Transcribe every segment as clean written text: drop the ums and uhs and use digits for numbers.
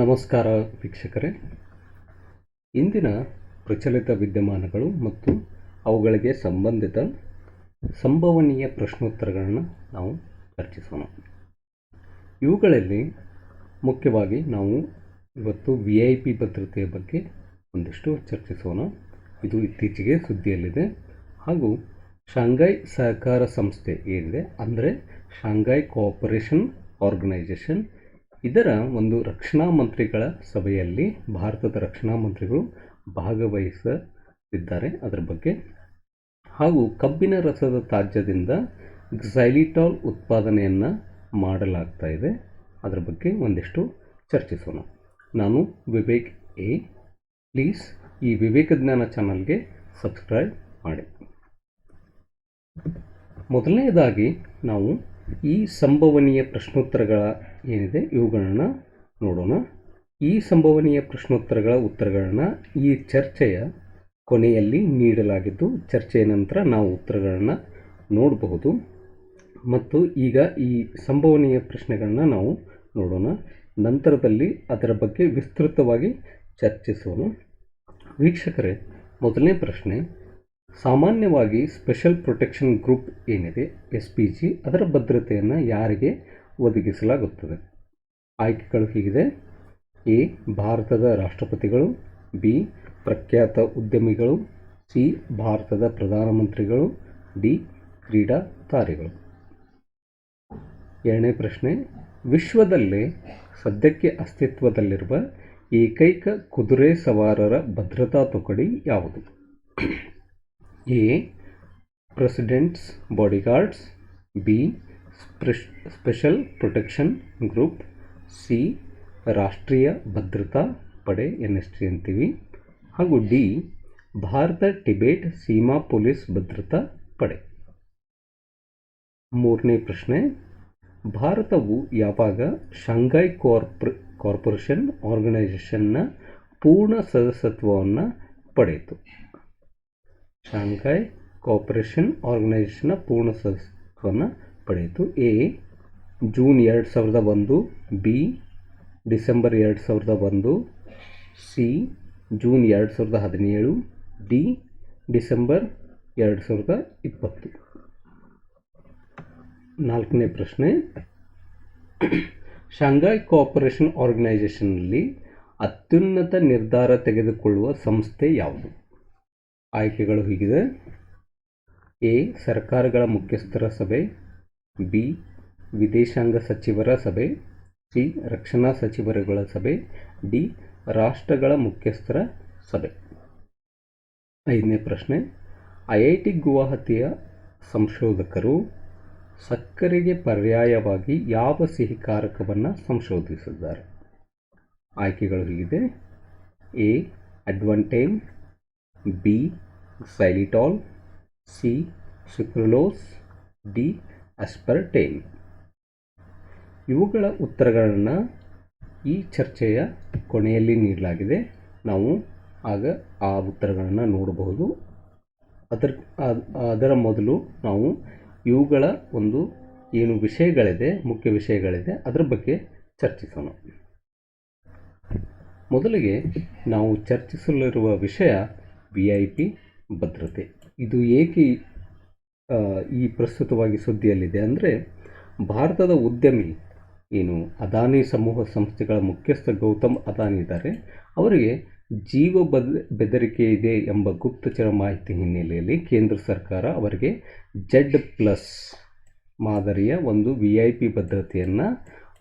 ನಮಸ್ಕಾರ ವೀಕ್ಷಕರೇ. ಇಂದಿನ ಪ್ರಚಲಿತ ವಿದ್ಯಮಾನಗಳು ಮತ್ತು ಅವುಗಳಿಗೆ ಸಂಬಂಧಿತ ಸಂಭವನೀಯ ಪ್ರಶ್ನೋತ್ತರಗಳನ್ನು ನಾವು ಚರ್ಚಿಸೋಣ. ಇವುಗಳಲ್ಲಿ ಮುಖ್ಯವಾಗಿ ನಾವು ಇವತ್ತು VIP ಭದ್ರತೆಯ ಬಗ್ಗೆ ಒಂದಿಷ್ಟು ಚರ್ಚಿಸೋಣ. ಇದು ಇತ್ತೀಚೆಗೆ ಸುದ್ದಿಯಲ್ಲಿದೆ. ಹಾಗೂ ಶಾಂಘೈ ಸಹಕಾರ ಸಂಸ್ಥೆ ಏನಿದೆ, ಅಂದರೆ ಶಾಂಘೈ ಕೋಆಪರೇಷನ್ ಆರ್ಗನೈಜೇಷನ್, ಇದರ ಒಂದು ರಕ್ಷಣಾ ಮಂತ್ರಿಗಳ ಸಭೆಯಲ್ಲಿ ಭಾರತದ ರಕ್ಷಣಾ ಮಂತ್ರಿಗಳು ಭಾಗವಹಿಸಲಿದ್ದಾರೆ. ಅದರ ಬಗ್ಗೆ ಹಾಗೂ ಕಬ್ಬಿನ ರಸದ ತ್ಯಾಜ್ಯದಿಂದ ಕ್ಸೈಲಿಟಾಲ್ ಉತ್ಪಾದನೆಯನ್ನು ಮಾಡಲಾಗ್ತಾ ಇದೆ. ಅದರ ಬಗ್ಗೆ ಒಂದಿಷ್ಟು ಚರ್ಚಿಸೋಣ. ನಾನು ವಿವೇಕ್ ಎ. ಪ್ಲೀಸ್ ಈ ವಿವೇಕ ಜ್ಞಾನ ಚಾನಲ್ಗೆ ಸಬ್ಸ್ಕ್ರೈಬ್ ಮಾಡಿ. ಮೊದಲನೆಯದಾಗಿ ನಾವು ಈ ಸಂಭವನೀಯ ಪ್ರಶ್ನೋತ್ತರಗಳ ಏನಿದೆ ಇವುಗಳನ್ನು ನೋಡೋಣ. ಈ ಸಂಭವನೀಯ ಪ್ರಶ್ನೋತ್ತರಗಳ ಉತ್ತರಗಳನ್ನು ಈ ಚರ್ಚೆಯ ಕೊನೆಯಲ್ಲಿ ನೀಡಲಾಗಿದ್ದು, ಚರ್ಚೆಯ ನಂತರ ನಾವು ಉತ್ತರಗಳನ್ನು ನೋಡಬಹುದು. ಮತ್ತು ಈಗ ಈ ಸಂಭವನೀಯ ಪ್ರಶ್ನೆಗಳನ್ನು ನಾವು ನೋಡೋಣ. ನಂತರದಲ್ಲಿ ಅದರ ಬಗ್ಗೆ ವಿಸ್ತೃತವಾಗಿ ಚರ್ಚಿಸೋಣ. ವೀಕ್ಷಕರೇ, ಮೊದಲನೇ ಪ್ರಶ್ನೆ, ಸಾಮಾನ್ಯವಾಗಿ ಸ್ಪೆಷಲ್ ಪ್ರೊಟೆಕ್ಷನ್ ಗ್ರೂಪ್ ಏನಿದೆ SPG, ಅದರ ಭದ್ರತೆಯನ್ನು ಯಾರಿಗೆ ಒದಗಿಸಲಾಗುತ್ತದೆ? ಆಯ್ಕೆಗಳು ಹೀಗಿದೆ. ಎ, ಭಾರತದ ರಾಷ್ಟ್ರಪತಿಗಳು. ಬಿ, ಪ್ರಖ್ಯಾತ ಉದ್ಯಮಿಗಳು. ಸಿ, ಭಾರತದ ಪ್ರಧಾನಮಂತ್ರಿಗಳು. ಡಿ, ಕ್ರೀಡಾ ತಾರೆಗಳು. ಎರಡನೇ ಪ್ರಶ್ನೆ, ವಿಶ್ವದಲ್ಲೇ ಸದ್ಯಕ್ಕೆ ಅಸ್ತಿತ್ವದಲ್ಲಿರುವ ಏಕೈಕ ಕುದುರೆ ಸವಾರರ ಭದ್ರತಾ ತುಕಡಿ ಯಾವುದು? A, presidents bodyguards. B, special protection group. C, ರಾಷ್ಟ್ರೀಯ ಭದ್ರತಾ ಪಡೆ NST ಅಂತೀವಿ. ಹಾಗೂ D, Bharat Tibet Seema police ಭದ್ರತಾ ಪಡೆ. ಮೂರನೇ ಪ್ರಶ್ನೆ, ಭಾರತವು ಯಾವಾಗ ಶಾಂಘೈ ಕೋಆಪರೇಷನ್ ಆರ್ಗನೈಜೇಷನ್ನ ಪೂರ್ಣ ಸದಸ್ಯತ್ವವನ್ನು ಪಡೆಯಿತು? ಶಾಂಘೈ ಕೋಆಪರೇಷನ್ ಆರ್ಗನೈಜೇಷನ್ನ ಪೂರ್ಣ ಸದಸ್ಯತ್ವವನ್ನು ಪಡೆಯಿತು. A, June 2001. B, December 2001. C, June 2017. D, December 2020. ನಾಲ್ಕನೇ ಪ್ರಶ್ನೆ, ಶಾಂಘೈ ಕೋಆಪರೇಷನ್ ಆರ್ಗನೈಜೇಷನ್ನಲ್ಲಿ ಅತ್ಯುನ್ನತ ನಿರ್ಧಾರ ತೆಗೆದುಕೊಳ್ಳುವ ಸಂಸ್ಥೆ ಯಾವುದು? ಆಯ್ಕೆಗಳು ಹೀಗಿದೆ. ಎ, ಸರ್ಕಾರಗಳ ಮುಖ್ಯಸ್ಥರ ಸಭೆ. ಬಿ, ವಿದೇಶಾಂಗ ಸಚಿವರ ಸಭೆ. ಸಿ, ರಕ್ಷಣಾ ಸಚಿವರುಗಳ ಸಭೆ. ಡಿ, ರಾಷ್ಟ್ರಗಳ ಮುಖ್ಯಸ್ಥರ ಸಭೆ. ಐದನೇ ಪ್ರಶ್ನೆ, IIT ಗುವಾಹಟಿಯ ಸಂಶೋಧಕರು ಸಕ್ಕರೆಗೆ ಪರ್ಯಾಯವಾಗಿ ಯಾವ ಸಿಹಿಕಾರಕವನ್ನು ಸಂಶೋಧಿಸಿದ್ದಾರೆ? ಆಯ್ಕೆಗಳು ಹೀಗಿದೆ. A, ಅಡ್ವಾಂಟೇನ್. B, ಕ್ಸೈಲಿಟಾಲ್. C, sucralose. D, ಅಸ್ಪರ್ಟೇನ್. ಇವುಗಳ ಉತ್ತರಗಳನ್ನು ಈ ಚರ್ಚೆಯ ಕೊನೆಯಲ್ಲಿ ನೀಡಲಾಗಿದೆ. ನಾವು ಆಗ ಆ ಉತ್ತರಗಳನ್ನು ನೋಡಬಹುದು. ಅದರ ಮೊದಲು ನಾವು ಇವುಗಳ ಒಂದು ಏನು ವಿಷಯಗಳಿದೆ, ಮುಖ್ಯ ವಿಷಯಗಳಿದೆ, ಅದರ ಬಗ್ಗೆ ಚರ್ಚಿಸೋಣ. ಮೊದಲಿಗೆ ನಾವು ಚರ್ಚಿಸಲಿರುವ ವಿಷಯ VIP ಭದ್ರತೆ. ಇದು ಏಕೆ ಈ ಪ್ರಸ್ತುತವಾಗಿ ಸುದ್ದಿಯಲ್ಲಿದೆ ಅಂದರೆ, ಭಾರತದ ಉದ್ಯಮಿ ಏನು ಅದಾನಿ ಸಮೂಹ ಸಂಸ್ಥೆಗಳ ಮುಖ್ಯಸ್ಥ ಗೌತಮ್ ಅದಾನಿ ಇದ್ದಾರೆ, ಅವರಿಗೆ ಜೀವ ಬೆದರಿಕೆ ಇದೆ ಎಂಬ ಗುಪ್ತಚರ ಮಾಹಿತಿ ಹಿನ್ನೆಲೆಯಲ್ಲಿ ಕೇಂದ್ರ ಸರ್ಕಾರ ಅವರಿಗೆ Z+ ಮಾದರಿಯ ಒಂದು VIP ಭದ್ರತೆಯನ್ನು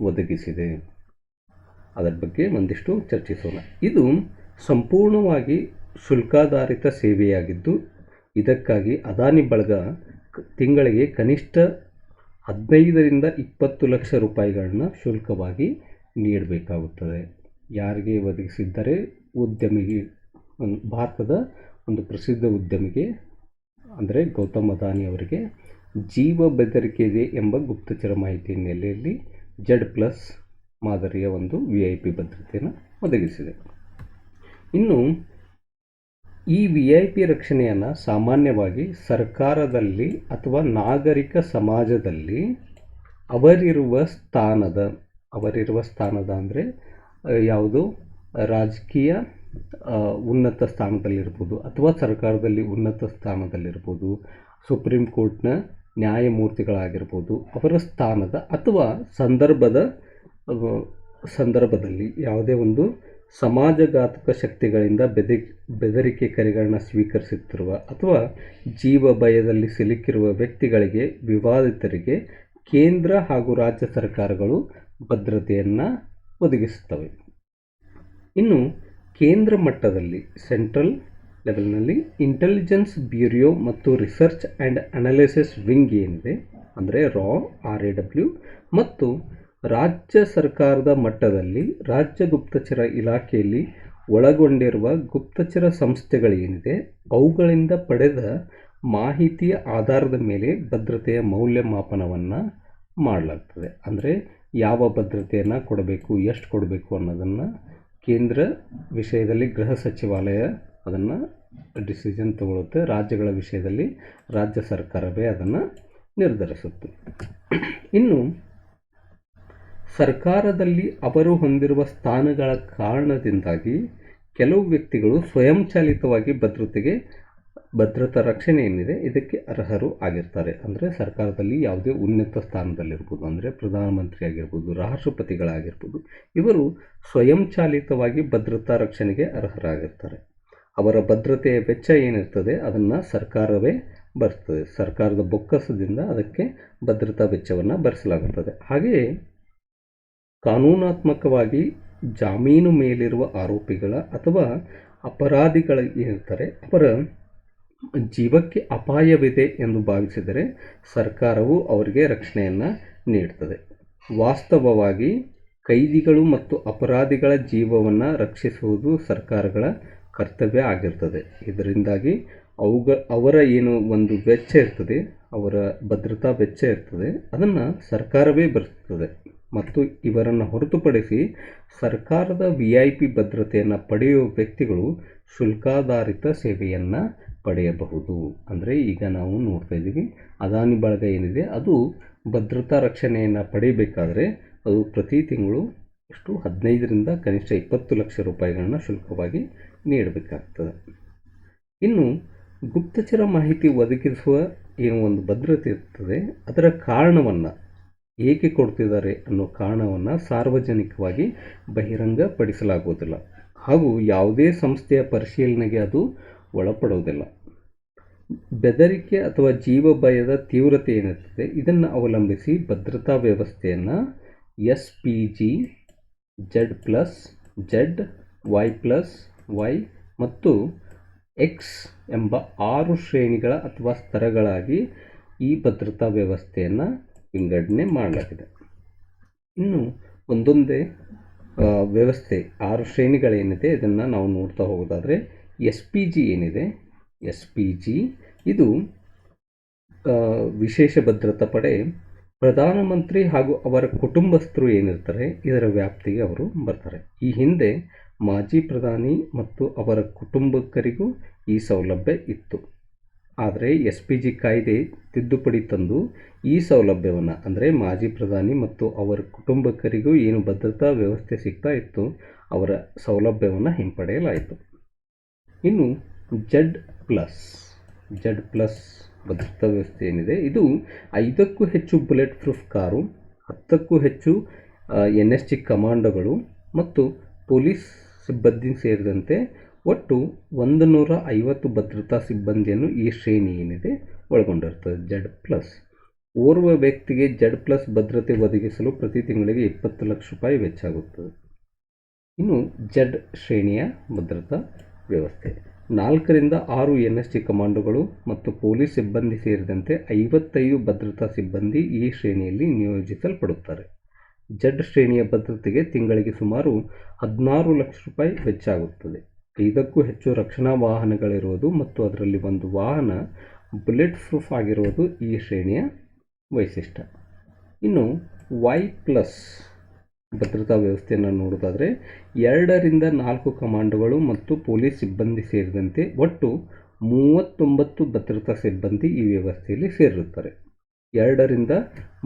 ಒದಗಿಸಿದೆ. ಅದರ ಬಗ್ಗೆ ಒಂದಿಷ್ಟು ಚರ್ಚಿಸೋಣ. ಇದು ಸಂಪೂರ್ಣವಾಗಿ ಶುಲ್ಕಾಧಾರಿತ ಸೇವೆಯಾಗಿದ್ದು, ಇದಕ್ಕಾಗಿ ಅದಾನಿ ಬಳಗ ತಿಂಗಳಿಗೆ ಕನಿಷ್ಠ 15ರಿಂದ 20 ಲಕ್ಷ ರೂಪಾಯಿಗಳನ್ನ ಶುಲ್ಕವಾಗಿ ನೀಡಬೇಕಾಗುತ್ತದೆ. ಯಾರಿಗೆ ಒದಗಿಸಿದ್ದಾರೆ? ಉದ್ಯಮಿಗೆ, ಭಾರತದ ಒಂದು ಪ್ರಸಿದ್ಧ ಉದ್ಯಮಿಗೆ, ಅಂದರೆ ಗೌತಮ್ ಅದಾನಿ ಅವರಿಗೆ ಜೀವ ಬೆದರಿಕೆ ಇದೆ ಎಂಬ ಗುಪ್ತಚರ ಮಾಹಿತಿ ಹಿನ್ನೆಲೆಯಲ್ಲಿ Z+ ಮಾದರಿಯ ಒಂದು VIP ಭದ್ರತೆಯನ್ನು ಒದಗಿಸಿದೆ. ಇನ್ನು ಈ VIP ರಕ್ಷಣೆಯನ್ನು ಸಾಮಾನ್ಯವಾಗಿ ಸರ್ಕಾರದಲ್ಲಿ ಅಥವಾ ನಾಗರಿಕ ಸಮಾಜದಲ್ಲಿ ಅವರಿರುವ ಸ್ಥಾನದ ಅಂದರೆ ಯಾವುದು ರಾಜಕೀಯ ಉನ್ನತ ಸ್ಥಾನದಲ್ಲಿರ್ಬೋದು ಅಥವಾ ಸರ್ಕಾರದಲ್ಲಿ ಉನ್ನತ ಸ್ಥಾನದಲ್ಲಿರ್ಬೋದು, ಸುಪ್ರೀಂ ಕೋರ್ಟ್ನ ನ್ಯಾಯಮೂರ್ತಿಗಳಾಗಿರ್ಬೋದು, ಅವರ ಸ್ಥಾನದ ಅಥವಾ ಸಂದರ್ಭದಲ್ಲಿ ಯಾವುದೇ ಒಂದು ಸಮಾಜಘಾತಕ ಶಕ್ತಿಗಳಿಂದ ಬೆದರಿಕೆ ಕರೆಗಳನ್ನ ಸ್ವೀಕರಿಸುತ್ತಿರುವ ಅಥವಾ ಜೀವ ಭಯದಲ್ಲಿ ಸಿಲುಕಿರುವ ವ್ಯಕ್ತಿಗಳಿಗೆ, ವಿವಾದಿತರಿಗೆ ಕೇಂದ್ರ ಹಾಗೂ ರಾಜ್ಯ ಸರ್ಕಾರಗಳು ಭದ್ರತೆಯನ್ನು ಒದಗಿಸುತ್ತವೆ. ಇನ್ನು ಕೇಂದ್ರ ಮಟ್ಟದಲ್ಲಿ ಸೆಂಟ್ರಲ್ ಲೆವೆಲ್ನಲ್ಲಿ ಇಂಟೆಲಿಜೆನ್ಸ್ ಬ್ಯೂರೋ ಮತ್ತು ರಿಸರ್ಚ್ ಆ್ಯಂಡ್ ಅನಾಲಿಸಿಸ್ ವಿಂಗ್ ಏನಿದೆ ಅಂದರೆ RAW, ಮತ್ತು ರಾಜ್ಯ ಸರ್ಕಾರದ ಮಟ್ಟದಲ್ಲಿ ರಾಜ್ಯ ಗುಪ್ತಚರ ಇಲಾಖೆಯಲ್ಲಿ ಒಳಗೊಂಡಿರುವ ಗುಪ್ತಚರ ಸಂಸ್ಥೆಗಳೇನಿದೆ ಅವುಗಳಿಂದ ಪಡೆದ ಮಾಹಿತಿಯ ಆಧಾರದ ಮೇಲೆ ಭದ್ರತೆಯ ಮೌಲ್ಯಮಾಪನವನ್ನು ಮಾಡಲಾಗ್ತದೆ. ಅಂದರೆ ಯಾವ ಭದ್ರತೆಯನ್ನು ಕೊಡಬೇಕು, ಎಷ್ಟು ಕೊಡಬೇಕು ಅನ್ನೋದನ್ನು ಕೇಂದ್ರ ವಿಷಯದಲ್ಲಿ ಗೃಹ ಸಚಿವಾಲಯ ಅದನ್ನು ಡಿಸಿಷನ್ ತಗೊಳ್ಳುತ್ತೆ. ರಾಜ್ಯಗಳ ವಿಷಯದಲ್ಲಿ ರಾಜ್ಯ ಸರ್ಕಾರವೇ ಅದನ್ನು ನಿರ್ಧರಿಸುತ್ತೆ. ಇನ್ನು ಸರ್ಕಾರದಲ್ಲಿ ಅವರು ಹೊಂದಿರುವ ಸ್ಥಾನಗಳ ಕಾರಣದಿಂದಾಗಿ ಕೆಲವು ವ್ಯಕ್ತಿಗಳು ಸ್ವಯಂಚಾಲಿತವಾಗಿ ಭದ್ರತಾ ರಕ್ಷಣೆ ಏನಿದೆ ಇದಕ್ಕೆ ಅರ್ಹರು ಆಗಿರ್ತಾರೆ. ಅಂದರೆ ಸರ್ಕಾರದಲ್ಲಿ ಯಾವುದೇ ಉನ್ನತ ಸ್ಥಾನದಲ್ಲಿರ್ಬೋದು, ಅಂದರೆ ಪ್ರಧಾನಮಂತ್ರಿ ಆಗಿರ್ಬೋದು, ರಾಷ್ಟ್ರಪತಿಗಳಾಗಿರ್ಬೋದು, ಇವರು ಸ್ವಯಂಚಾಲಿತವಾಗಿ ಭದ್ರತಾ ರಕ್ಷಣೆಗೆ ಅರ್ಹರಾಗಿರ್ತಾರೆ. ಅವರ ಭದ್ರತೆಯ ವೆಚ್ಚ ಏನಿರ್ತದೆ ಅದನ್ನು ಸರ್ಕಾರವೇ ಭರಿಸ್ತದೆ. ಸರ್ಕಾರದ ಬೊಕ್ಕಸದಿಂದ ಅದಕ್ಕೆ ಭದ್ರತಾ ವೆಚ್ಚವನ್ನು ಭರಿಸಲಾಗುತ್ತದೆ. ಹಾಗೆಯೇ ಕಾನೂನಾತ್ಮಕವಾಗಿ ಜಾಮೀನು ಮೇಲಿರುವ ಆರೋಪಿಗಳ ಅಥವಾ ಅಪರಾಧಿಗಳು ಏನಿರ್ತಾರೆ ಅವರ ಜೀವಕ್ಕೆ ಅಪಾಯವಿದೆ ಎಂದು ಭಾವಿಸಿದರೆ ಸರ್ಕಾರವು ಅವರಿಗೆ ರಕ್ಷಣೆಯನ್ನು ನೀಡುತ್ತದೆ. ವಾಸ್ತವವಾಗಿ ಕೈದಿಗಳು ಮತ್ತು ಅಪರಾಧಿಗಳ ಜೀವವನ್ನು ರಕ್ಷಿಸುವುದು ಸರ್ಕಾರಗಳ ಕರ್ತವ್ಯ ಆಗಿರ್ತದೆ. ಇದರಿಂದಾಗಿ ಅವರ ಏನು ಒಂದು ವೆಚ್ಚ ಇರ್ತದೆ, ಅವರ ಭದ್ರತಾ ವೆಚ್ಚ ಇರ್ತದೆ, ಅದನ್ನು ಸರ್ಕಾರವೇ ಭರಿಸ್ತದೆ. ಮತ್ತು ಇವರನ್ನು ಹೊರತುಪಡಿಸಿ ಸರ್ಕಾರದ VIP ಭದ್ರತೆಯನ್ನು ಪಡೆಯುವ ವ್ಯಕ್ತಿಗಳು ಶುಲ್ಕಾಧಾರಿತ ಸೇವೆಯನ್ನು ಪಡೆಯಬಹುದು. ಅಂದರೆ ಈಗ ನಾವು ನೋಡ್ತಾ ಇದ್ದೀವಿ, ಅದಾನಿ ಬಳಗ ಏನಿದೆ ಅದು ಭದ್ರತಾ ರಕ್ಷಣೆಯನ್ನು ಪಡೆಯಬೇಕಾದ್ರೆ ಅದು ಪ್ರತಿ ತಿಂಗಳು 15ರಿಂದ ಕನಿಷ್ಠ 20 ಲಕ್ಷ ರೂಪಾಯಿಗಳನ್ನ ಶುಲ್ಕವಾಗಿ ನೀಡಬೇಕಾಗ್ತದೆ. ಇನ್ನು ಗುಪ್ತಚರ ಮಾಹಿತಿ ಒದಗಿಸುವ ಏನು ಒಂದು ಭದ್ರತೆ ಇರ್ತದೆ ಅದರ ಕಾರಣವನ್ನು ಏಕೆ ಕೊಡ್ತಿದ್ದಾರೆ ಅನ್ನೋ ಕಾರಣವನ್ನು ಸಾರ್ವಜನಿಕವಾಗಿ ಬಹಿರಂಗಪಡಿಸಲಾಗುವುದಿಲ್ಲ ಹಾಗೂ ಯಾವುದೇ ಸಂಸ್ಥೆಯ ಪರಿಶೀಲನೆಗೆ ಅದು ಒಳಪಡುವುದಿಲ್ಲ. ಬೆದರಿಕೆ ಅಥವಾ ಜೀವ ಭಯದ ತೀವ್ರತೆ ಏನಿರ್ತದೆ ಇದನ್ನು ಅವಲಂಬಿಸಿ ಭದ್ರತಾ ವ್ಯವಸ್ಥೆಯನ್ನು SPG, Z+, Z, Y+Y ಮತ್ತು X ಎಂಬ 6 ಶ್ರೇಣಿಗಳ ಅಥವಾ ಸ್ತರಗಳಾಗಿ ಈ ಭದ್ರತಾ ವ್ಯವಸ್ಥೆಯನ್ನು ವಿಂಗಡಣೆ ಮಾಡಲಾಗಿದೆ. ಇನ್ನು ಒಂದೊಂದೇ ವ್ಯವಸ್ಥೆ 6 ಶ್ರೇಣಿಗಳೇನಿದೆ ಇದನ್ನು ನಾವು ನೋಡ್ತಾ ಹೋಗೋದಾದರೆ SPG ಏನಿದೆ, SPG ಇದು ವಿಶೇಷ ಭದ್ರತಾ ಪಡೆ, ಪ್ರಧಾನಮಂತ್ರಿ ಹಾಗೂ ಅವರ ಕುಟುಂಬಸ್ಥರು ಏನಿರ್ತಾರೆ ಇದರ ವ್ಯಾಪ್ತಿಗೆ ಅವರು ಬರ್ತಾರೆ. ಈ ಹಿಂದೆ ಮಾಜಿ ಪ್ರಧಾನಿ ಮತ್ತು ಅವರ ಕುಟುಂಬಕ್ಕರಿಗೂ ಈ ಸೌಲಭ್ಯ ಇತ್ತು. ಆದರೆ SPG ಕಾಯ್ದೆ ತಿದ್ದುಪಡಿ ತಂದು ಈ ಸೌಲಭ್ಯವನ್ನು ಅಂದರೆ ಮಾಜಿ ಪ್ರಧಾನಿ ಮತ್ತು ಅವರ ಕುಟುಂಬಕ್ಕರಿಗೂ ಏನು ಭದ್ರತಾ ವ್ಯವಸ್ಥೆ ಸಿಗ್ತಾ ಇತ್ತು ಅವರ ಸೌಲಭ್ಯವನ್ನು ಹಿಂಪಡೆಯಲಾಯಿತು. ಇನ್ನು Z+ ಭದ್ರತಾ ವ್ಯವಸ್ಥೆ ಏನಿದೆ ಇದು 5ಕ್ಕೂ ಹೆಚ್ಚು ಬುಲೆಟ್ ಪ್ರೂಫ್ ಕಾರು, 10ಕ್ಕೂ ಹೆಚ್ಚು NSG ಕಮಾಂಡೋಗಳು ಮತ್ತು ಪೊಲೀಸ್ ಸಿಬ್ಬಂದಿ ಸೇರಿದಂತೆ ಒಟ್ಟು 150 ಭದ್ರತಾ ಸಿಬ್ಬಂದಿಯನ್ನು ಈ ಶ್ರೇಣಿ ಏನಿದೆ ಒಳಗೊಂಡಿರ್ತದೆ. Z+. ಓರ್ವ ವ್ಯಕ್ತಿಗೆ Z+ ಭದ್ರತೆ ಒದಗಿಸಲು ಪ್ರತಿ ತಿಂಗಳಿಗೆ 20 ಲಕ್ಷ ರೂಪಾಯಿ ವೆಚ್ಚ ಆಗುತ್ತದೆ. ಇನ್ನು Z ಶ್ರೇಣಿಯ ಭದ್ರತಾ ವ್ಯವಸ್ಥೆ 4ರಿಂದ 6 NSG ಕಮಾಂಡೋಗಳು ಮತ್ತು ಪೊಲೀಸ್ ಸಿಬ್ಬಂದಿ ಸೇರಿದಂತೆ 55 ಭದ್ರತಾ ಸಿಬ್ಬಂದಿ ಈ ಶ್ರೇಣಿಯಲ್ಲಿ ನಿಯೋಜಿಸಲ್ಪಡುತ್ತಾರೆ. Z ಶ್ರೇಣಿಯ ಭದ್ರತೆಗೆ ತಿಂಗಳಿಗೆ ಸುಮಾರು 16 ಲಕ್ಷ ರೂಪಾಯಿ ವೆಚ್ಚ ಆಗುತ್ತದೆ. 5ಕ್ಕೂ ಹೆಚ್ಚು ರಕ್ಷಣಾ ವಾಹನಗಳಿರುವುದು ಮತ್ತು ಅದರಲ್ಲಿ ಒಂದು ವಾಹನ ಬುಲೆಟ್ ಪ್ರೂಫ್ ಆಗಿರುವುದು ಈ ಶ್ರೇಣಿಯ ವೈಶಿಷ್ಟ್ಯ. ಇನ್ನು Y+ ಭದ್ರತಾ ವ್ಯವಸ್ಥೆಯನ್ನು ನೋಡೋದಾದರೆ 2ರಿಂದ 4 ಕಮಾಂಡೋಗಳು ಮತ್ತು ಪೊಲೀಸ್ ಸಿಬ್ಬಂದಿ ಸೇರಿದಂತೆ ಒಟ್ಟು 39 ಭದ್ರತಾ ಸಿಬ್ಬಂದಿ ಈ ವ್ಯವಸ್ಥೆಯಲ್ಲಿ ಸೇರಿರುತ್ತಾರೆ. 2ರಿಂದ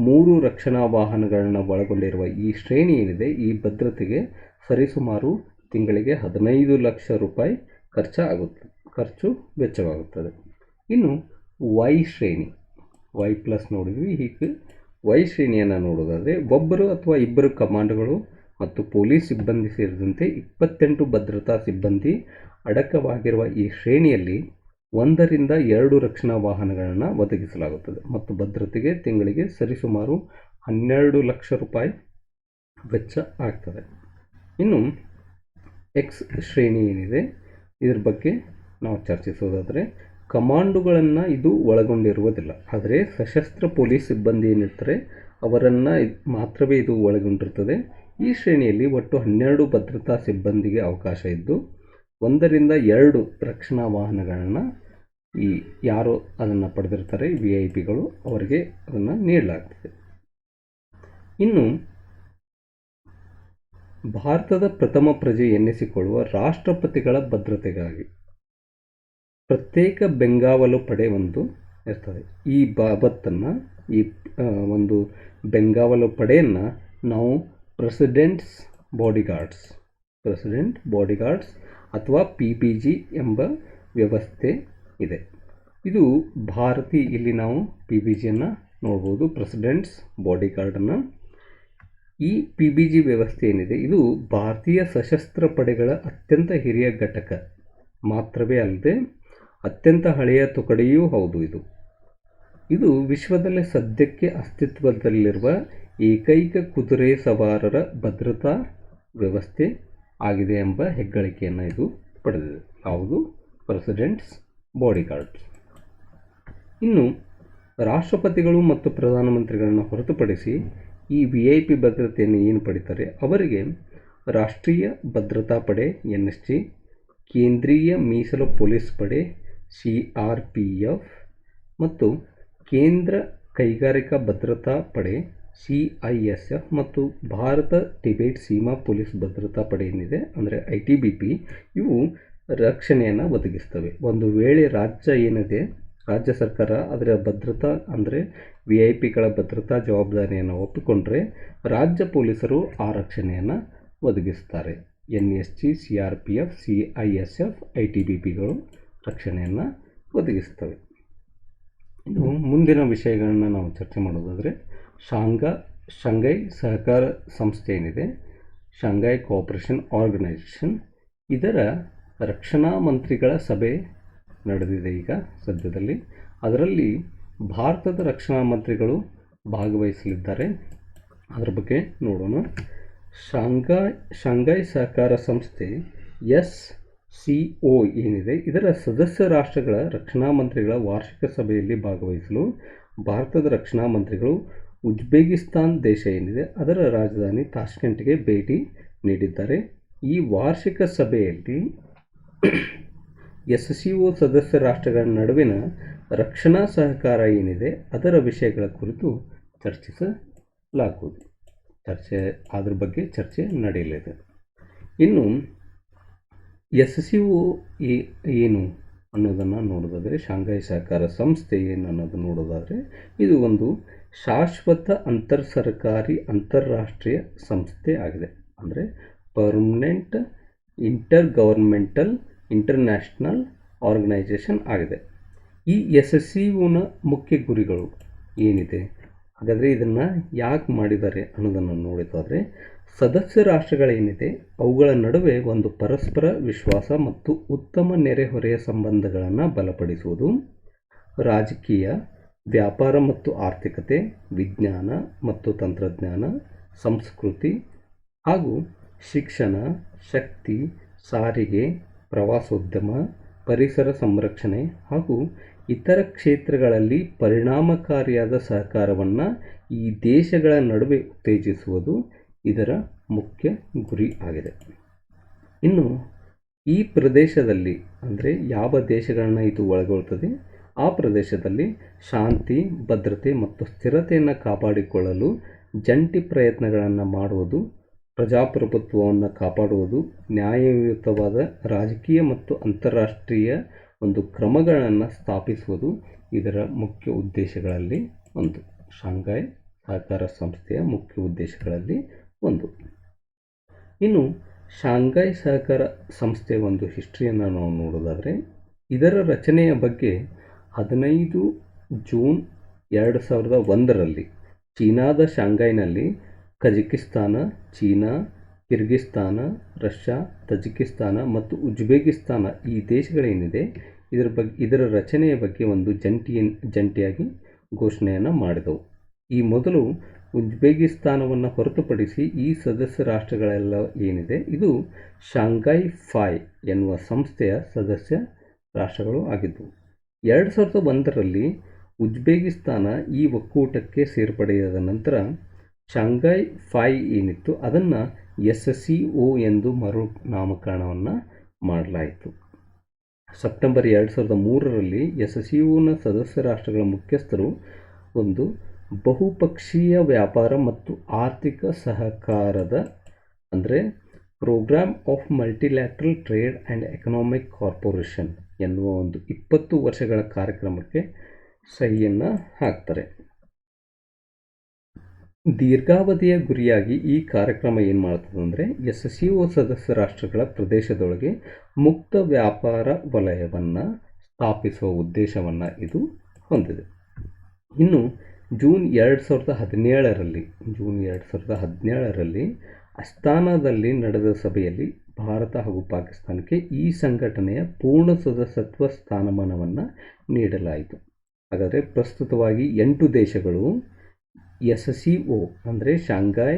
3 ರಕ್ಷಣಾ ವಾಹನಗಳನ್ನು ಒಳಗೊಂಡಿರುವ ಈ ಶ್ರೇಣಿ ಏನಿದೆ ಈ ಭದ್ರತೆಗೆ ಸರಿಸುಮಾರು ತಿಂಗಳಿಗೆ 15 ಲಕ್ಷ ರೂಪಾಯಿ ಖರ್ಚು ವೆಚ್ಚವಾಗುತ್ತದೆ. ಇನ್ನು ವೈ ಶ್ರೇಣಿ, ವೈ ಪ್ಲಸ್ ನೋಡಿದ್ವಿ. ಹೀಗೆ ವೈ ಶ್ರೇಣಿಯನ್ನು ನೋಡೋದಾದರೆ ಒಬ್ಬರು ಅಥವಾ ಇಬ್ಬರು ಕಮಾಂಡೋಗಳು ಮತ್ತು ಪೊಲೀಸ್ ಸಿಬ್ಬಂದಿ ಸೇರಿದಂತೆ 28 ಭದ್ರತಾ ಸಿಬ್ಬಂದಿ ಅಡಕವಾಗಿರುವ ಈ ಶ್ರೇಣಿಯಲ್ಲಿ 1ರಿಂದ 2 ರಕ್ಷಣಾ ವಾಹನಗಳನ್ನು ಒದಗಿಸಲಾಗುತ್ತದೆ ಮತ್ತು ಭದ್ರತೆಗೆ ತಿಂಗಳಿಗೆ ಸರಿಸುಮಾರು 12 ಲಕ್ಷ ರೂಪಾಯಿ ವೆಚ್ಚ ಆಗ್ತದೆ. ಇನ್ನು ಎಕ್ಸ್ ಶ್ರೇಣಿ ಏನಿದೆ ಇದರ ಬಗ್ಗೆ ನಾವು ಚರ್ಚಿಸೋದಾದರೆ ಕಮಾಂಡೋಗಳನ್ನು ಇದು ಒಳಗೊಂಡಿರುವುದಿಲ್ಲ, ಆದರೆ ಸಶಸ್ತ್ರ ಪೊಲೀಸ್ ಸಿಬ್ಬಂದಿ ಏನಿರ್ತಾರೆ ಅವರನ್ನು ಮಾತ್ರವೇ ಇದು ಒಳಗೊಂಡಿರುತ್ತದೆ. ಈ ಶ್ರೇಣಿಯಲ್ಲಿ ಒಟ್ಟು 12 ಭದ್ರತಾ ಸಿಬ್ಬಂದಿಗೆ ಅವಕಾಶ ಇದ್ದು 1ರಿಂದ 2 ರಕ್ಷಣಾ ವಾಹನಗಳನ್ನು ಯಾರು ಅದನ್ನು ಪಡೆದಿರ್ತಾರೆ VIP-ಗಳು ಅವರಿಗೆ ಅದನ್ನು ನೀಡಲಾಗ್ತದೆ. ಇನ್ನು ಭಾರತದ ಪ್ರಥಮ ಪ್ರಜೆ ಎನ್ನಿಸಿಕೊಳ್ಳುವ ರಾಷ್ಟ್ರಪತಿಗಳ ಭದ್ರತೆಗಾಗಿ ಪ್ರತ್ಯೇಕ ಬೆಂಗಾವಲು ಪಡೆ ಒಂದು ಇರ್ತದೆ. ಈ ಬಾಬತ್ತನ್ನು ಒಂದು ಬೆಂಗಾವಲು ಪಡೆಯನ್ನು ನಾವು ಪ್ರೆಸಿಡೆಂಟ್ ಬಾಡಿಗಾರ್ಡ್ಸ್ ಅಥವಾ PBG ಎಂಬ ವ್ಯವಸ್ಥೆ ಇದೆ. ಇದು ಇಲ್ಲಿ ನಾವು PBGಯನ್ನು ನೋಡ್ಬೋದು, ಪ್ರೆಸಿಡೆಂಟ್ಸ್ ಬಾಡಿಗಾರ್ಡನ್ನು. ಈ PBG ವ್ಯವಸ್ಥೆ ಏನಿದೆ ಇದು ಭಾರತೀಯ ಸಶಸ್ತ್ರ ಪಡೆಗಳ ಅತ್ಯಂತ ಹಿರಿಯ ಘಟಕ ಮಾತ್ರವೇ ಅಲ್ಲದೆ ಅತ್ಯಂತ ಹಳೆಯ ತುಕಡಿಯೂ ಹೌದು. ಇದು ವಿಶ್ವದಲ್ಲೇ ಸದ್ಯಕ್ಕೆ ಅಸ್ತಿತ್ವದಲ್ಲಿರುವ ಏಕೈಕ ಕುದುರೆ ಸವಾರರ ಭದ್ರತಾ ವ್ಯವಸ್ಥೆ ಆಗಿದೆ ಎಂಬ ಹೆಗ್ಗಳಿಕೆಯನ್ನು ಇದು ಪಡೆದಿದೆ. ಯಾವುದು? Presidents bodyguards. ಇನ್ನು ರಾಷ್ಟ್ರಪತಿಗಳು ಮತ್ತು ಪ್ರಧಾನಮಂತ್ರಿಗಳನ್ನು ಹೊರತುಪಡಿಸಿ ಈ VIP ಭದ್ರತೆಯನ್ನು ಏನು ಪಡಿತಾರೆ ಅವರಿಗೆ ರಾಷ್ಟ್ರೀಯ ಭದ್ರತಾ ಪಡೆ NSG, ಕೇಂದ್ರೀಯ ಮೀಸಲು ಪೊಲೀಸ್ ಪಡೆ CRPF ಮತ್ತು ಕೇಂದ್ರ ಕೈಗಾರಿಕಾ ಭದ್ರತಾ ಪಡೆ CISF ಮತ್ತು ಭಾರತ ಟಿಬೆಟ್ ಸೀಮಾ ಪೊಲೀಸ್ ಭದ್ರತಾ ಪಡೆ ಏನಿದೆ ಅಂದರೆ ITBP ಇವು ರಕ್ಷಣೆಯನ್ನು ಒದಗಿಸ್ತವೆ. ಒಂದು ವೇಳೆ ರಾಜ್ಯ ಸರ್ಕಾರ ಅದರ ಭದ್ರತಾ ಅಂದರೆ VIP-ಗಳ ಭದ್ರತಾ ಜವಾಬ್ದಾರಿಯನ್ನು ಒಪ್ಪಿಕೊಂಡ್ರೆ ರಾಜ್ಯ ಪೊಲೀಸರು ಆ ರಕ್ಷಣೆಯನ್ನು ಒದಗಿಸ್ತಾರೆ. NSG, CRPF, CISF, ITBPಗಳು ರಕ್ಷಣೆಯನ್ನು ಒದಗಿಸ್ತವೆ. ಇನ್ನು ಮುಂದಿನ ವಿಷಯಗಳನ್ನು ನಾವು ಚರ್ಚೆ ಮಾಡೋದಾದರೆ ಶಾಂಘೈ ಸಹಕಾರ ಸಂಸ್ಥೆ ಏನಿದೆ, ಶಾಂಘೈ ಕೋಆಪರೇಷನ್ ಆರ್ಗನೈಸೇಷನ್, ಇದರ ರಕ್ಷಣಾ ಮಂತ್ರಿಗಳ ಸಭೆ ನಡೆದಿದೆ ಈಗ ಸದ್ಯದಲ್ಲಿ. ಅದರಲ್ಲಿ ಭಾರತದ ರಕ್ಷಣಾ ಮಂತ್ರಿಗಳು ಭಾಗವಹಿಸಲಿದ್ದಾರೆ. ಅದರ ಬಗ್ಗೆ ನೋಡೋಣ. ಶಾಂಘೈ ಸಹಕಾರ ಸಂಸ್ಥೆ SCO ಏನಿದೆ ಇದರ ಸದಸ್ಯ ರಾಷ್ಟ್ರಗಳ ರಕ್ಷಣಾ ಮಂತ್ರಿಗಳ ವಾರ್ಷಿಕ ಸಭೆಯಲ್ಲಿ ಭಾಗವಹಿಸಲು ಭಾರತದ ರಕ್ಷಣಾ ಮಂತ್ರಿಗಳು ಉಜ್ಬೇಕಿಸ್ತಾನ್ ದೇಶ ಏನಿದೆ ಅದರ ರಾಜಧಾನಿ ತಾಷ್ಕೆಂಟ್ಗೆ ಭೇಟಿ ನೀಡಿದ್ದಾರೆ. ಈ ವಾರ್ಷಿಕ ಸಭೆಯಲ್ಲಿ SCO ಸದಸ್ಯ ರಾಷ್ಟ್ರಗಳ ನಡುವಿನ ರಕ್ಷಣಾ ಸಹಕಾರ ಏನಿದೆ ಅದರ ವಿಷಯಗಳ ಕುರಿತು ಚರ್ಚಿಸಲಾಗುವುದು. ಅದ್ರ ಬಗ್ಗೆ ಚರ್ಚೆ ನಡೆಯಲಿದೆ. ಇನ್ನು SCO ಏನು ಅನ್ನೋದನ್ನು ನೋಡೋದಾದರೆ, ಶಾಂಘೈ ಸಹಕಾರ ಸಂಸ್ಥೆ ಏನು ಅನ್ನೋದು ನೋಡೋದಾದರೆ ಇದು ಒಂದು ಶಾಶ್ವತ ಸರ್ಕಾರಿ ಅಂತಾರಾಷ್ಟ್ರೀಯ ಸಂಸ್ಥೆ ಆಗಿದೆ. ಅಂದರೆ ಪರ್ಮನೆಂಟ್ ಇಂಟರ್ಗವರ್ಮೆಂಟಲ್ ಇಂಟರ್ನ್ಯಾಷನಲ್ ಆರ್ಗನೈಸೇಷನ್ ಆಗಿದೆ. ಈ SCOನ ಮುಖ್ಯ ಗುರಿಗಳು ಏನಿದೆ, ಹಾಗಾದರೆ ಇದನ್ನು ಯಾಕೆ ಮಾಡಿದ್ದಾರೆ ಅನ್ನೋದನ್ನು ನೋಡೋದಾದರೆ, ಸದಸ್ಯ ರಾಷ್ಟ್ರಗಳೇನಿದೆ ಅವುಗಳ ನಡುವೆ ಒಂದು ಪರಸ್ಪರ ವಿಶ್ವಾಸ ಮತ್ತು ಉತ್ತಮ ನೆರೆಹೊರೆಯ ಸಂಬಂಧಗಳನ್ನು ಬಲಪಡಿಸುವುದು, ರಾಜಕೀಯ, ವ್ಯಾಪಾರ ಮತ್ತು ಆರ್ಥಿಕತೆ, ವಿಜ್ಞಾನ ಮತ್ತು ತಂತ್ರಜ್ಞಾನ, ಸಂಸ್ಕೃತಿ ಹಾಗೂ ಶಿಕ್ಷಣ, ಶಕ್ತಿ, ಸಾರಿಗೆ, ಪ್ರವಾಸೋದ್ಯಮ, ಪರಿಸರ ಸಂರಕ್ಷಣೆ ಹಾಗೂ ಇತರ ಕ್ಷೇತ್ರಗಳಲ್ಲಿ ಪರಿಣಾಮಕಾರಿಯಾದ ಸಹಕಾರವನ್ನು ಈ ದೇಶಗಳ ನಡುವೆ ಉತ್ತೇಜಿಸುವುದು ಇದರ ಮುಖ್ಯ ಗುರಿ ಆಗಿದೆ. ಇನ್ನು ಈ ಪ್ರದೇಶದಲ್ಲಿ ಅಂದರೆ ಯಾವ ದೇಶಗಳನ್ನ ಇದು ಒಳಗೊಳ್ಳುತ್ತದೆ ಆ ಪ್ರದೇಶದಲ್ಲಿ ಶಾಂತಿ, ಭದ್ರತೆ ಮತ್ತು ಸ್ಥಿರತೆಯನ್ನು ಕಾಪಾಡಿಕೊಳ್ಳಲು ಜಂಟಿ ಪ್ರಯತ್ನಗಳನ್ನು ಮಾಡುವುದು, ಪ್ರಜಾಪ್ರಭುತ್ವವನ್ನು ಕಾಪಾಡುವುದು, ನ್ಯಾಯಯುತವಾದ ರಾಜಕೀಯ ಮತ್ತು ಅಂತಾರಾಷ್ಟ್ರೀಯ ಒಂದು ಕ್ರಮಗಳನ್ನು ಸ್ಥಾಪಿಸುವುದು ಇದರ ಮುಖ್ಯ ಉದ್ದೇಶಗಳಲ್ಲಿ ಒಂದು. ಶಾಂಘೈ ಸಹಕಾರ ಸಂಸ್ಥೆಯ ಮುಖ್ಯ ಉದ್ದೇಶಗಳಲ್ಲಿ ಒಂದು. ಇನ್ನು ಶಾಂಘೈ ಸಹಕಾರ ಸಂಸ್ಥೆಯ ಒಂದು ಹಿಸ್ಟ್ರಿಯನ್ನು ನಾವು ನೋಡೋದಾದರೆ, ಇದರ ರಚನೆಯ ಬಗ್ಗೆ 15 ಜೂನ್ 2001ರಲ್ಲಿ ಚೀನಾದ ಶಾಂಘೈನಲ್ಲಿ Kazakhstan, China, Kyrgyzstan, Russia, Tajikistan ಮತ್ತು ಉಜ್ಬೇಕಿಸ್ತಾನ ಈ ದೇಶಗಳೇನಿದೆ ಇದರ ರಚನೆಯ ಬಗ್ಗೆ ಒಂದು ಜಂಟಿಯಾಗಿ ಘೋಷಣೆಯನ್ನು ಮಾಡಿದವು. ಈ ಮೊದಲು ಉಜ್ಬೇಕಿಸ್ತಾನವನ್ನು ಹೊರತುಪಡಿಸಿ ಈ ಸದಸ್ಯ ರಾಷ್ಟ್ರಗಳೆಲ್ಲ ಏನಿದೆ ಇದು ಶಾಂಘೈ ಫೈವ್ ಎನ್ನುವ ಸಂಸ್ಥೆಯ ಸದಸ್ಯ ರಾಷ್ಟ್ರಗಳು ಆಗಿದ್ದವು. 2001ರಲ್ಲಿ ಉಜ್ಬೇಕಿಸ್ತಾನ ಈ ಒಕ್ಕೂಟಕ್ಕೆ ಸೇರ್ಪಡೆಯಾದ ನಂತರ ಶಾಂಘೈ ಫೈವ್ ಏನಿತ್ತು ಅದನ್ನು SCO ಎಂದು ಮರುನಾಮಕರಣವನ್ನು ಮಾಡಲಾಯಿತು. ಸೆಪ್ಟೆಂಬರ್ 2003ರಲ್ಲಿ SCOನ ಸದಸ್ಯ ರಾಷ್ಟ್ರಗಳ ಮುಖ್ಯಸ್ಥರು ಒಂದು ಬಹುಪಕ್ಷೀಯ ವ್ಯಾಪಾರ ಮತ್ತು ಆರ್ಥಿಕ ಸಹಕಾರದ ಅಂದರೆ programme of multilateral trade and economic corporation ಎನ್ನುವ ಒಂದು 20 ವರ್ಷಗಳ ಕಾರ್ಯಕ್ರಮಕ್ಕೆ ಸಹಿಯನ್ನು ಹಾಕ್ತಾರೆ. ದೀರ್ಘಾವಧಿಯ ಗುರಿಯಾಗಿ ಈ ಕಾರ್ಯಕ್ರಮ ಏನು ಮಾಡ್ತದೆ ಅಂದರೆ SCO ಸದಸ್ಯ ರಾಷ್ಟ್ರಗಳ ಪ್ರದೇಶದೊಳಗೆ ಮುಕ್ತ ವ್ಯಾಪಾರ ವಲಯವನ್ನು ಸ್ಥಾಪಿಸುವ ಉದ್ದೇಶವನ್ನು ಇದು ಹೊಂದಿದೆ. ಇನ್ನು ಜೂನ್ 2017ರಲ್ಲಿ ಅಸ್ತಾನಾದಲ್ಲಿ ನಡೆದ ಸಭೆಯಲ್ಲಿ ಭಾರತ ಹಾಗೂ ಪಾಕಿಸ್ತಾನಕ್ಕೆ ಈ ಸಂಘಟನೆಯ ಪೂರ್ಣ ಸದಸ್ಯತ್ವ ಸ್ಥಾನಮಾನವನ್ನು ನೀಡಲಾಯಿತು. ಹಾಗಾದರೆ ಪ್ರಸ್ತುತವಾಗಿ 8 ದೇಶಗಳು SCO ಅಂದರೆ ಶಾಂಘೈ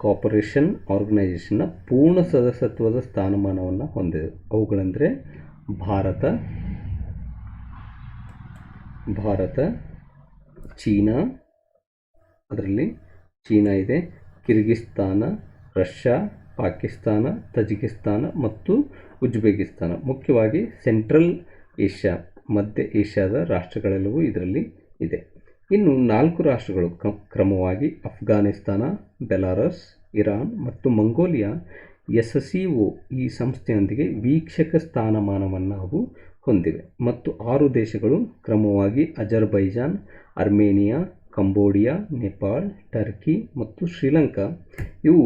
ಕೋಆಪರೇಷನ್ ಆರ್ಗನೈಸೇಷನ್ನ ಪೂರ್ಣ ಸದಸ್ಯತ್ವದ ಸ್ಥಾನಮಾನವನ್ನು ಹೊಂದಿದೆ. ಅವುಗಳೆಂದರೆ ಭಾರತ, ಚೀನಾ, ಅದರಲ್ಲಿ ಚೀನಾ ಇದೆ, ಕಿರ್ಗಿಸ್ತಾನ, ರಷ್ಯಾ, ಪಾಕಿಸ್ತಾನ, ತಜಿಕಿಸ್ತಾನ ಮತ್ತು ಉಜ್ಬೇಕಿಸ್ತಾನ. ಮುಖ್ಯವಾಗಿ ಸೆಂಟ್ರಲ್ ಏಷ್ಯಾ, ಮಧ್ಯ ಏಷ್ಯಾದ ರಾಷ್ಟ್ರಗಳೆಲ್ಲವೂ ಇದರಲ್ಲಿ ಇದೆ. ಇನ್ನು 4 ರಾಷ್ಟ್ರಗಳು ಕ್ರಮವಾಗಿ ಅಫ್ಘಾನಿಸ್ತಾನ, ಬೆಲಾರಸ್, ಇರಾನ್ ಮತ್ತು ಮಂಗೋಲಿಯಾ SCO ಈ ಸಂಸ್ಥೆಯೊಂದಿಗೆ ವೀಕ್ಷಕ ಸ್ಥಾನಮಾನವನ್ನು ಅವು ಹೊಂದಿವೆ. ಮತ್ತು 6 ದೇಶಗಳು ಕ್ರಮವಾಗಿ Azerbaijan, Armenia, Cambodia, Nepal, Turkey ಮತ್ತು ಶ್ರೀಲಂಕಾ ಇವು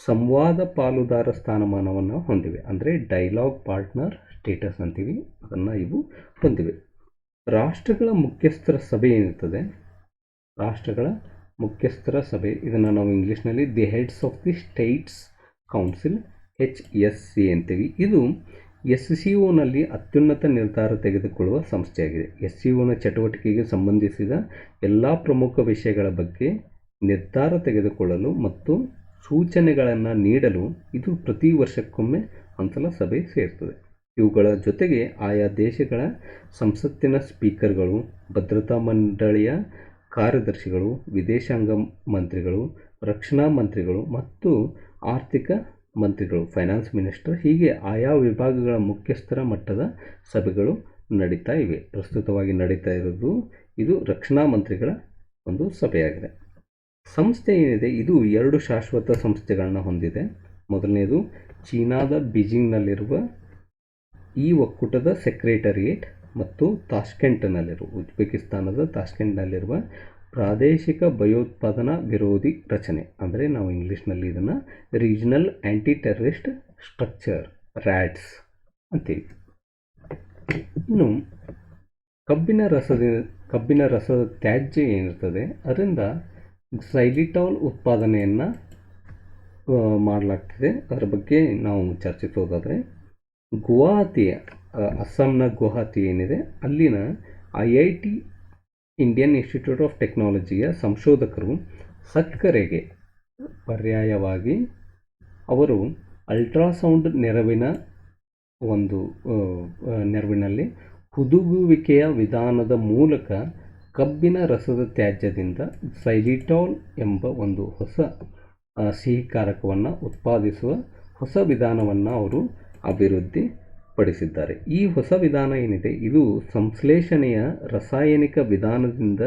ಸಂವಾದ ಪಾಲುದಾರ ಸ್ಥಾನಮಾನವನ್ನು ಹೊಂದಿವೆ. ಅಂದರೆ ಡೈಲಾಗ್ ಪಾರ್ಟ್ನರ್ ಸ್ಟೇಟಸ್ ಅಂತೀವಿ, ಅದನ್ನು ಇವು ಹೊಂದಿವೆ. ರಾಷ್ಟ್ರಗಳ ಮುಖ್ಯಸ್ಥರ ಸಭೆ ಏನಿರ್ತದೆ, ರಾಷ್ಟ್ರಗಳ ಮುಖ್ಯಸ್ಥರ ಸಭೆ, ಇದನ್ನು ನಾವು ಇಂಗ್ಲೀಷ್ನಲ್ಲಿ the heads of the states council HSC ಅಂತೀವಿ. ಇದು SCOನಲ್ಲಿ ಅತ್ಯುನ್ನತ ನಿರ್ಧಾರ ತೆಗೆದುಕೊಳ್ಳುವ ಸಂಸ್ಥೆಯಾಗಿದೆ. SCOನ ಚಟುವಟಿಕೆಗೆ ಸಂಬಂಧಿಸಿದ ಎಲ್ಲ ಪ್ರಮುಖ ವಿಷಯಗಳ ಬಗ್ಗೆ ನಿರ್ಧಾರ ತೆಗೆದುಕೊಳ್ಳಲು ಮತ್ತು ಸೂಚನೆಗಳನ್ನು ನೀಡಲು ಇದು ಪ್ರತಿ ವರ್ಷಕ್ಕೊಮ್ಮೆ ಒಂದ್ಸಲ ಸಭೆ ಸೇರ್ತದೆ. ಇವುಗಳ ಜೊತೆಗೆ ಆಯಾ ದೇಶಗಳ ಸಂಸತ್ತಿನ ಸ್ಪೀಕರ್ಗಳು, ಭದ್ರತಾ ಮಂಡಳಿಯ ಕಾರ್ಯದರ್ಶಿಗಳು, ವಿದೇಶಾಂಗ ಮಂತ್ರಿಗಳು, ರಕ್ಷಣಾ ಮಂತ್ರಿಗಳು ಮತ್ತು ಆರ್ಥಿಕ ಮಂತ್ರಿಗಳು, ಫೈನಾನ್ಸ್ ಮಿನಿಸ್ಟರ್, ಹೀಗೆ ಆಯಾ ವಿಭಾಗಗಳ ಮುಖ್ಯಸ್ಥರ ಮಟ್ಟದ ಸಭೆಗಳು ನಡೀತಾ ಇವೆ. ಪ್ರಸ್ತುತವಾಗಿ ನಡೀತಾ ಇರೋದು ಇದು ರಕ್ಷಣಾ ಮಂತ್ರಿಗಳ ಒಂದು ಸಭೆಯಾಗಿದೆ. ಸಂಸ್ಥೆ ಏನಿದೆ ಇದು 2 ಶಾಶ್ವತ ಸಂಸ್ಥೆಗಳನ್ನು ಹೊಂದಿದೆ. ಮೊದಲನೇದು ಚೀನಾದ ಬೀಜಿಂಗ್ನಲ್ಲಿರುವ ಈ ಒಕ್ಕೂಟದ ಸೆಕ್ರೆಟರಿಯೇಟ್ ಮತ್ತು ಉಜ್ಬೇಕಿಸ್ತಾನದ ತಾಷ್ಕೆಂಟ್ನಲ್ಲಿರುವ ಪ್ರಾದೇಶಿಕ ಭಯೋತ್ಪಾದನಾ ವಿರೋಧಿ ರಚನೆ, ಅಂದರೆ ನಾವು ಇಂಗ್ಲೀಷ್ನಲ್ಲಿ ಇದನ್ನು ರೀಜನಲ್ ಆ್ಯಂಟಿ ಟೆರರಿಸ್ಟ್ ಸ್ಟ್ರಕ್ಚರ್ RATS ಅಂತೀವಿ. ಇನ್ನು ಕಬ್ಬಿನ ರಸದ ತ್ಯಾಜ್ಯ ಏನಿರ್ತದೆ ಅದರಿಂದ ಕ್ಸೈಲಿಟಾಲ್ ಉತ್ಪಾದನೆಯನ್ನು ಮಾಡಲಾಗ್ತದೆ. ಅದರ ಬಗ್ಗೆ ನಾವು ಚರ್ಚಿಸೋದಾದರೆ, ಗುವಾಹತಿಯ ಅಸ್ಸಾಂನ ಗುವಾಹತಿ ಏನಿದೆ ಅಲ್ಲಿನ IIT ಇಂಡಿಯನ್ ಇನ್ಸ್ಟಿಟ್ಯೂಟ್ ಆಫ್ ಟೆಕ್ನಾಲಜಿಯ ಸಂಶೋಧಕರು ಸಕ್ಕರೆಗೆ ಪರ್ಯಾಯವಾಗಿ ಅವರು ಅಲ್ಟ್ರಾಸೌಂಡ್ ನೆರವಿನಲ್ಲಿ ಹುದುಗುವಿಕೆಯ ವಿಧಾನದ ಮೂಲಕ ಕಬ್ಬಿನ ರಸದ ತ್ಯಾಜ್ಯದಿಂದ ಕ್ಸೈಲಿಟಾಲ್ ಎಂಬ ಒಂದು ಹೊಸ ಸಿಹಿಕಾರಕವನ್ನು ಉತ್ಪಾದಿಸುವ ಹೊಸ ವಿಧಾನವನ್ನು ಅವರು ಅಭಿವೃದ್ಧಿಪಡಿಸಿದ್ದಾರೆ. ಈ ಹೊಸ ವಿಧಾನ ಏನಿದೆ ಇದು ಸಂಶ್ಲೇಷಣೆಯ ರಾಸಾಯನಿಕ ವಿಧಾನದಿಂದ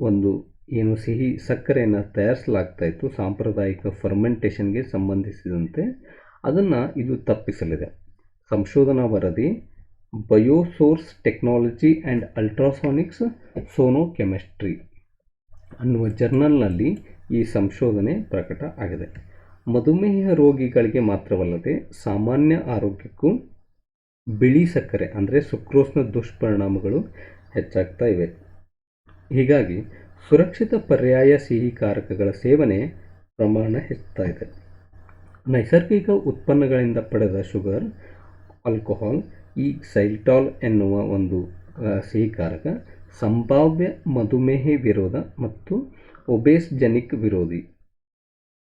ಒಂದು ಏನು ಸಿಹಿ ಸಕ್ಕರೆಯನ್ನು ತಯಾರಿಸಲಾಗ್ತಾ ಇತ್ತು ಸಾಂಪ್ರದಾಯಿಕ ಫರ್ಮೆಂಟೇಷನ್ಗೆ ಸಂಬಂಧಿಸಿದಂತೆ ಅದನ್ನು ಇದು ತಪ್ಪಿಸಲಿದೆ. ಸಂಶೋಧನಾ ವರದಿ ಬಯೋಸೋರ್ಸ್ ಟೆಕ್ನಾಲಜಿ ಆ್ಯಂಡ್ ಅಲ್ಟ್ರಾಸಾನಿಕ್ಸ್ ಸೋನೋಕೆಮಿಸ್ಟ್ರಿ ಅನ್ನುವ ಜರ್ನಲ್ನಲ್ಲಿ ಈ ಸಂಶೋಧನೆ ಪ್ರಕಟ ಆಗಿದೆ. ಮಧುಮೇಹ ರೋಗಿಗಳಿಗೆ ಮಾತ್ರವಲ್ಲದೆ ಸಾಮಾನ್ಯ ಆರೋಗ್ಯಕ್ಕೂ ಬಿಳಿ ಸಕ್ಕರೆ ಅಂದರೆ ಸುಕ್ರೋಸ್ನ ದುಷ್ಪರಿಣಾಮಗಳು ಹೆಚ್ಚಾಗ್ತಾ ಇವೆ. ಹೀಗಾಗಿ ಸುರಕ್ಷಿತ ಪರ್ಯಾಯ ಸಿಹಿಕಾರಕಗಳ ಸೇವನೆ ಪ್ರಮಾಣ ಹೆಚ್ಚುತ್ತಾ ಇದೆ. ನೈಸರ್ಗಿಕ ಉತ್ಪನ್ನಗಳಿಂದ ಪಡೆದ ಶುಗರ್, ಆಲ್ಕೋಹಾಲ್, ಈ ಕ್ಸೈಲಿಟಾಲ್ ಎನ್ನುವ ಒಂದು ಸಿಹಿಕಾರಕ ಸಂಭಾವ್ಯ ಮಧುಮೇಹ ವಿರೋಧ ಮತ್ತು ಒಬೇಸ್ಜೆನಿಕ್ ವಿರೋಧಿ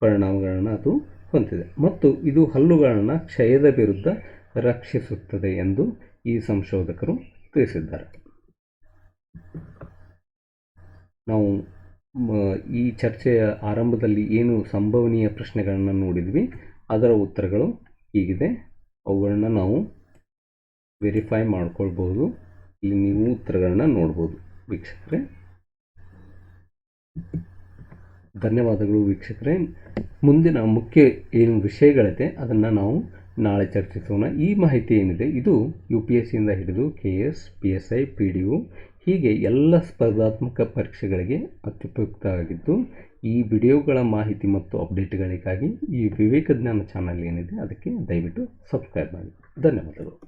ಪರಿಣಾಮಗಳನ್ನು ಅದು ಹೊಂದಿದೆ ಮತ್ತು ಇದು ಹಲ್ಲುಗಳನ್ನು ಕ್ಷಯದ ವಿರುದ್ಧ ರಕ್ಷಿಸುತ್ತದೆ ಎಂದು ಈ ಸಂಶೋಧಕರು ತಿಳಿಸಿದ್ದಾರೆ. ನಾವು ಈ ಚರ್ಚೆಯ ಆರಂಭದಲ್ಲಿ ಏನು ಸಂಭವನೀಯ ಪ್ರಶ್ನೆಗಳನ್ನು ನೋಡಿದ್ವಿ ಅದರ ಉತ್ತರಗಳು ಹೀಗಿದೆ. ಅವುಗಳನ್ನ ನಾವು ವೆರಿಫೈ ಮಾಡ್ಕೊಳ್ಬೋದು. ಇಲ್ಲಿ ನೀವು ಉತ್ತರಗಳನ್ನ ನೋಡ್ಬೋದು ವೀಕ್ಷಕರೇ. ಧನ್ಯವಾದಗಳು ವೀಕ್ಷಕರೇ. ಮುಂದಿನ ಮುಖ್ಯ ಏನು ವಿಷಯಗಳಿದೆ ಅದನ್ನು ನಾವು ನಾಳೆ ಚರ್ಚಿಸೋಣ. ಈ ಮಾಹಿತಿ ಏನಿದೆ ಇದು UPSCಯಿಂದ ಹಿಡಿದು KS, PSI, PDO ಹೀಗೆ ಎಲ್ಲ ಸ್ಪರ್ಧಾತ್ಮಕ ಪರೀಕ್ಷೆಗಳಿಗೆ ಅತ್ಯುಪಯುಕ್ತ ಆಗಿದ್ದು, ಈ ವಿಡಿಯೋಗಳ ಮಾಹಿತಿ ಮತ್ತು ಅಪ್ಡೇಟ್ಗಳಿಗಾಗಿ ಈ ವಿವೇಕ ಜ್ಞಾನ ಚಾನಲ್ ಏನಿದೆ ಅದಕ್ಕೆ ದಯವಿಟ್ಟು ಸಬ್ಸ್ಕ್ರೈಬ್ ಮಾಡಿ. ಧನ್ಯವಾದಗಳು.